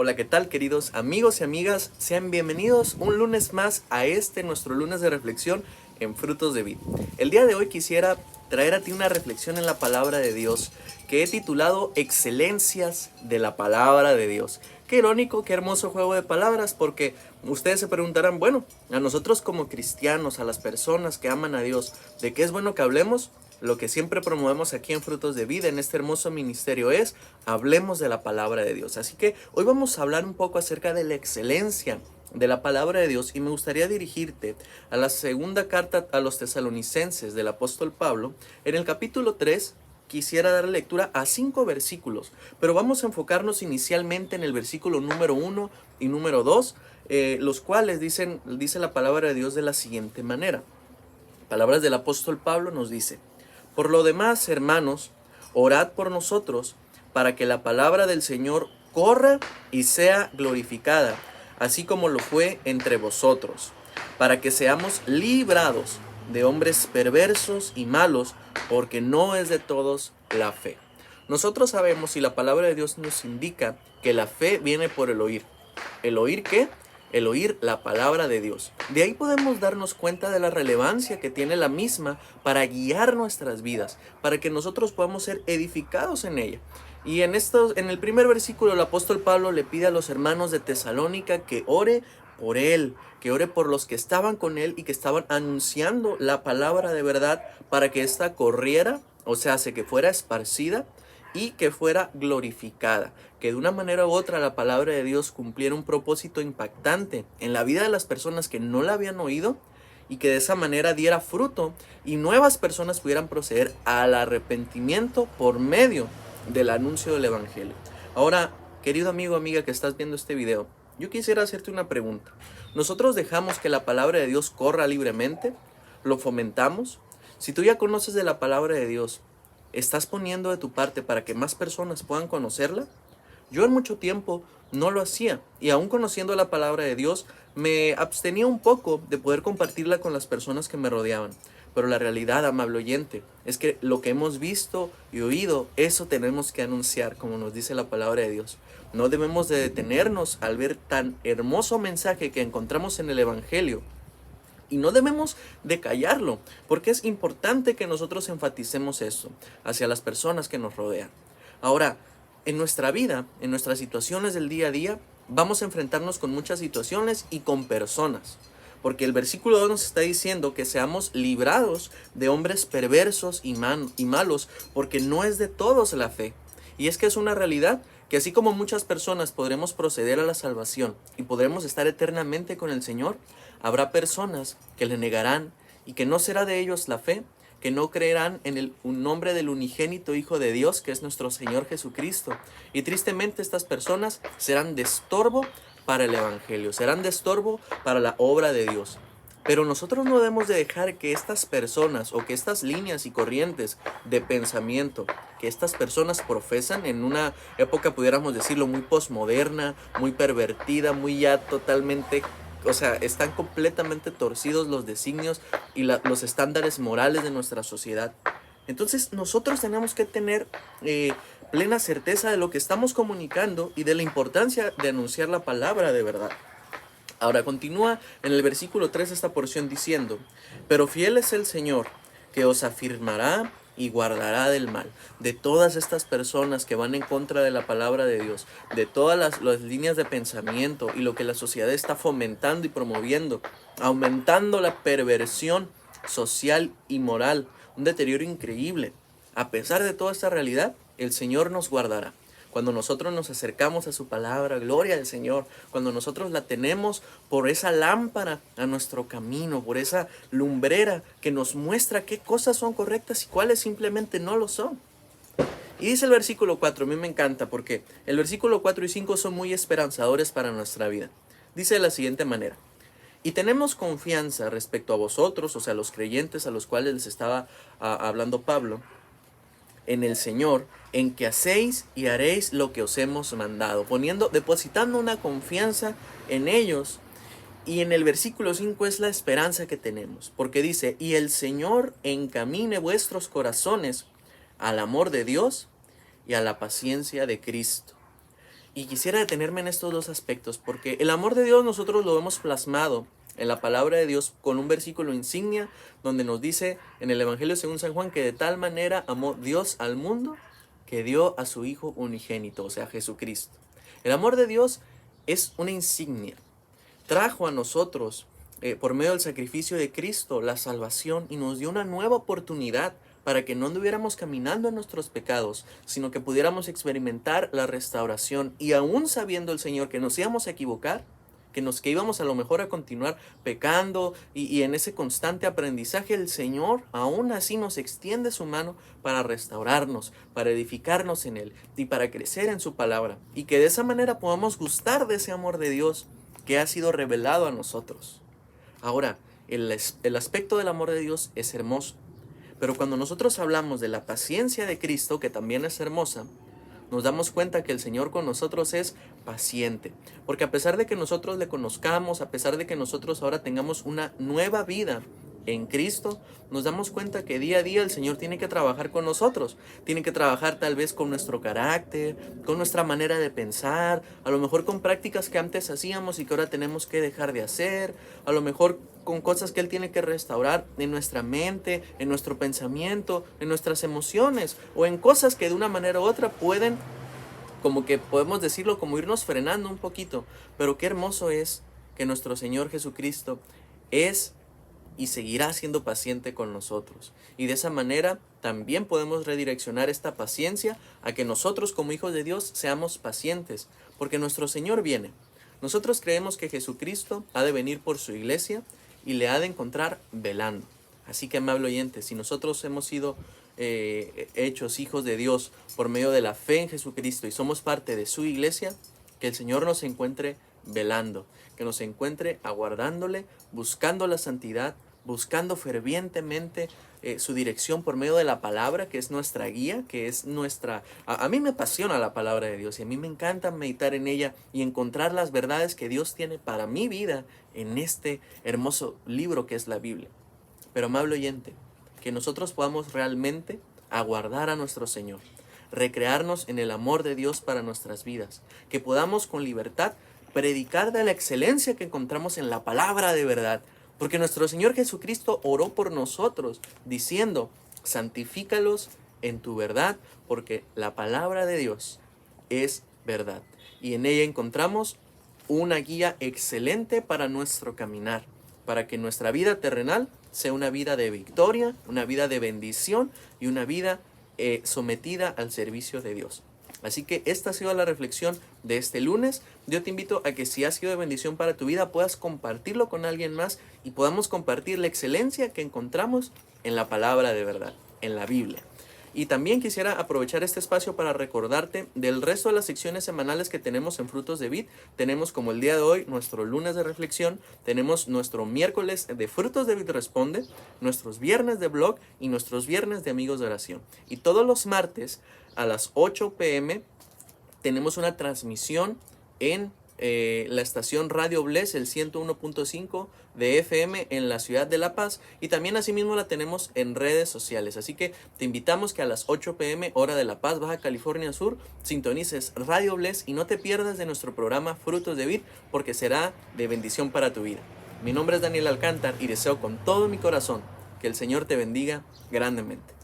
Hola, ¿qué tal, queridos amigos y amigas? Sean bienvenidos un lunes más a nuestro lunes de reflexión en Frutos de Vida. El día de hoy quisiera traer a ti una reflexión en la palabra de Dios que he titulado Excelencias de la palabra de Dios. Qué irónico, qué hermoso juego de palabras, porque ustedes se preguntarán, bueno, a nosotros como cristianos, a las personas que aman a Dios, ¿de qué es bueno que hablemos? Lo que siempre promovemos aquí en Frutos de Vida, en este hermoso ministerio, es hablemos de la palabra de Dios. Así que hoy vamos a hablar un poco acerca de la excelencia de la palabra de Dios, y me gustaría dirigirte a la segunda carta a los tesalonicenses del apóstol Pablo. En el capítulo 3 quisiera dar lectura a 5 versículos, pero vamos a enfocarnos inicialmente en el versículo número 1 y número 2, los cuales dice la palabra de Dios de la siguiente manera. Palabras del apóstol Pablo nos dice: por lo demás, hermanos, orad por nosotros para que la palabra del Señor corra y sea glorificada, así como lo fue entre vosotros, para que seamos librados de hombres perversos y malos, porque no es de todos la fe. Nosotros sabemos, y la palabra de Dios nos indica, que la fe viene por el oír. ¿El oír qué? El oír la palabra de Dios. De ahí podemos darnos cuenta de la relevancia que tiene la misma para guiar nuestras vidas, para que nosotros podamos ser edificados en ella. Y en el primer versículo, el apóstol Pablo le pide a los hermanos de Tesalónica que ore por él, que ore por los que estaban con él y que estaban anunciando la palabra de verdad, para que ésta corriera, o sea, que fuera esparcida y que fuera glorificada, que de una manera u otra la palabra de Dios cumpliera un propósito impactante en la vida de las personas que no la habían oído, y que de esa manera diera fruto y nuevas personas pudieran proceder al arrepentimiento por medio del anuncio del evangelio. Ahora, querido amigo o amiga que estás viendo este video, yo quisiera hacerte una pregunta. ¿Nosotros dejamos que la palabra de Dios corra libremente? ¿Lo fomentamos? Si tú ya conoces de la palabra de Dios, ¿estás poniendo de tu parte para que más personas puedan conocerla? Yo en mucho tiempo no lo hacía, y aún conociendo la palabra de Dios, me abstenía un poco de poder compartirla con las personas que me rodeaban. Pero la realidad, amable oyente, es que lo que hemos visto y oído, eso tenemos que anunciar, como nos dice la palabra de Dios. No debemos de detenernos al ver tan hermoso mensaje que encontramos en el Evangelio, y no debemos de callarlo, porque es importante que nosotros enfaticemos eso hacia las personas que nos rodean. Ahora, en nuestra vida, en nuestras situaciones del día a día, vamos a enfrentarnos con muchas situaciones y con personas. Porque el versículo 2 nos está diciendo que seamos librados de hombres perversos y malos, porque no es de todos la fe. Y es que es una realidad que así como muchas personas podremos proceder a la salvación y podremos estar eternamente con el Señor, habrá personas que le negarán y que no será de ellos la fe, que no creerán en el nombre del unigénito Hijo de Dios, que es nuestro Señor Jesucristo. Y tristemente estas personas serán de estorbo para el Evangelio, serán de estorbo para la obra de Dios. Pero nosotros no debemos de dejar que estas personas o que estas líneas y corrientes de pensamiento que estas personas profesan en una época, pudiéramos decirlo, muy posmoderna, muy pervertida, muy ya totalmente, o sea, están completamente torcidos los designios y los estándares morales de nuestra sociedad. Entonces nosotros tenemos que tener plena certeza de lo que estamos comunicando y de la importancia de anunciar la palabra de verdad. Ahora continúa en el versículo 3 esta porción diciendo: pero fiel es el Señor, que os afirmará y guardará del mal. De todas estas personas que van en contra de la palabra de Dios, de todas las líneas de pensamiento y lo que la sociedad está fomentando y promoviendo, aumentando la perversión social y moral, un deterioro increíble. A pesar de toda esta realidad, el Señor nos guardará. Cuando nosotros nos acercamos a su palabra, gloria al Señor, cuando nosotros la tenemos por esa lámpara a nuestro camino, por esa lumbrera que nos muestra qué cosas son correctas y cuáles simplemente no lo son. Y dice el versículo 4, a mí me encanta porque el versículo 4 y 5 son muy esperanzadores para nuestra vida. Dice de la siguiente manera: y tenemos confianza respecto a vosotros, o sea, los creyentes a los cuales les estaba hablando Pablo, en el Señor, en que hacéis y haréis lo que os hemos mandado, depositando una confianza en ellos. Y en el versículo 5 es la esperanza que tenemos, porque dice: y el Señor encamine vuestros corazones al amor de Dios y a la paciencia de Cristo. Y quisiera detenerme en estos dos aspectos, porque el amor de Dios nosotros lo hemos plasmado en la palabra de Dios con un versículo insignia donde nos dice en el Evangelio según San Juan que de tal manera amó Dios al mundo que dio a su Hijo unigénito, o sea, Jesucristo. El amor de Dios es una insignia. Trajo a nosotros, por medio del sacrificio de Cristo, la salvación y nos dio una nueva oportunidad para que no anduviéramos caminando en nuestros pecados, sino que pudiéramos experimentar la restauración. Y aún sabiendo el Señor que nos íbamos a equivocar, que íbamos a lo mejor a continuar pecando y en ese constante aprendizaje, el Señor aún así nos extiende su mano para restaurarnos, para edificarnos en Él y para crecer en su palabra. Y que de esa manera podamos gustar de ese amor de Dios que ha sido revelado a nosotros. Ahora, el aspecto del amor de Dios es hermoso. Pero cuando nosotros hablamos de la paciencia de Cristo, que también es hermosa, nos damos cuenta que el Señor con nosotros es paciente. Porque a pesar de que nosotros le conozcamos, a pesar de que nosotros ahora tengamos una nueva vida en Cristo, nos damos cuenta que día a día el Señor tiene que trabajar con nosotros. Tiene que trabajar tal vez con nuestro carácter, con nuestra manera de pensar, a lo mejor con prácticas que antes hacíamos y que ahora tenemos que dejar de hacer, a lo mejor con cosas que Él tiene que restaurar en nuestra mente, en nuestro pensamiento, en nuestras emociones, o en cosas que de una manera u otra pueden, como que podemos decirlo, como irnos frenando un poquito. Pero qué hermoso es que nuestro Señor Jesucristo es y seguirá siendo paciente con nosotros. Y de esa manera también podemos redireccionar esta paciencia a que nosotros como hijos de Dios seamos pacientes, porque nuestro Señor viene. Nosotros creemos que Jesucristo ha de venir por su iglesia y le ha de encontrar velando. Así que, amable oyente, si nosotros hemos sido hechos hijos de Dios por medio de la fe en Jesucristo y somos parte de su iglesia, que el Señor nos encuentre velando, que nos encuentre aguardándole, buscando la santidad, buscando fervientemente su dirección por medio de la palabra, que es nuestra guía, que es nuestra... A mí me apasiona la palabra de Dios y a mí me encanta meditar en ella y encontrar las verdades que Dios tiene para mi vida en este hermoso libro que es la Biblia. Pero, amable oyente, que nosotros podamos realmente aguardar a nuestro Señor, recrearnos en el amor de Dios para nuestras vidas, que podamos con libertad predicar de la excelencia que encontramos en la palabra de verdad, porque nuestro Señor Jesucristo oró por nosotros, diciendo, santifícalos en tu verdad, porque la palabra de Dios es verdad, y en ella encontramos una guía excelente para nuestro caminar, para que nuestra vida terrenal sea una vida de victoria, una vida de bendición y una vida sometida al servicio de Dios. Así que esta ha sido la reflexión de este lunes. Yo te invito a que si ha sido de bendición para tu vida, puedas compartirlo con alguien más y podamos compartir la excelencia que encontramos en la palabra de verdad, en la Biblia. Y también quisiera aprovechar este espacio para recordarte del resto de las secciones semanales que tenemos en Frutos de Vid. Tenemos como el día de hoy nuestro lunes de reflexión, tenemos nuestro miércoles de Frutos de Vid Responde, nuestros viernes de blog y nuestros viernes de Amigos de Oración. Y todos los martes a las 8 p.m. tenemos una transmisión en la estación Radio Bless, el 101.5 de FM en la ciudad de La Paz, y también asimismo la tenemos en redes sociales. Así que te invitamos que a las 8 p.m. hora de La Paz, Baja California Sur, sintonices Radio Bless y no te pierdas de nuestro programa Frutos de Vid, porque será de bendición para tu vida. Mi nombre es Daniel Alcántar y deseo con todo mi corazón que el Señor te bendiga grandemente.